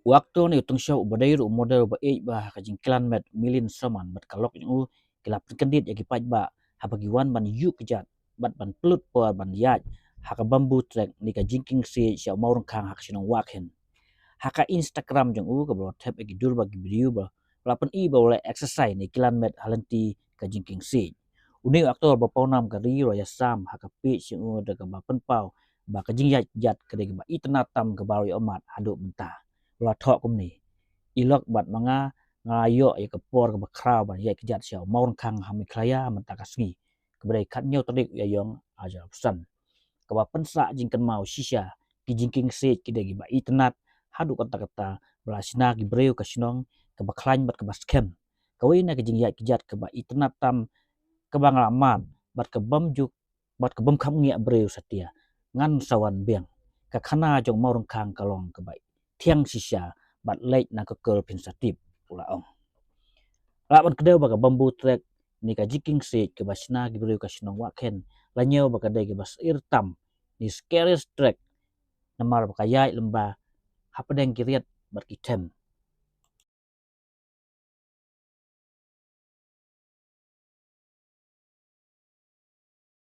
Waktu ni utung show ubadai ru model ba bah kajingkilan met milin saman bat kalok yang kilap kendit yagi paj ba habagiwan ban yu kejat bat ban pelut por ban yaj haka bambu trek ni kajingking si xiao maurang kang hak sinong wakhen haka Instagram jong ka bro tap yagi dur bagi video ba lapan I ba oleh exercise ni kilan met halanti kajingking si uni aktor ba paunam ka ri ro ya sam haka pi singu daga ba penpau ba kajing yaj jat kadai ba itanatam ka baru amat haduk mentah la thok kum ni ilok bat manga ngayo ya kapor ka bakraw ban ya kejat xiao maun kang hami klaya mentakasngi keberai kat nyau terik ya yong aja pesan ka ba pensa jingkan mau shisha ki jingking se kidagi ba itnat hadu kata belasna ki breu ka sinong ka baklany bat ka baskem kawina ka jing ya kejat ka ba itnat tam ka banglaman bat ka bamjuk bat ka bam kham ngia breu satia ngan sawan beng ka khana jong maurang kang kalong ka ba thiang shisha bat lek na ka kel pin satip pula ong la ban kedeu ba ka bambu trek ni ka jiking se ka basna ki breu ka sinong waken la nyeu ba ka de ki bas irtam ni scariest trek namar ba ka yai lemba hapadeng kiriat bat ki tem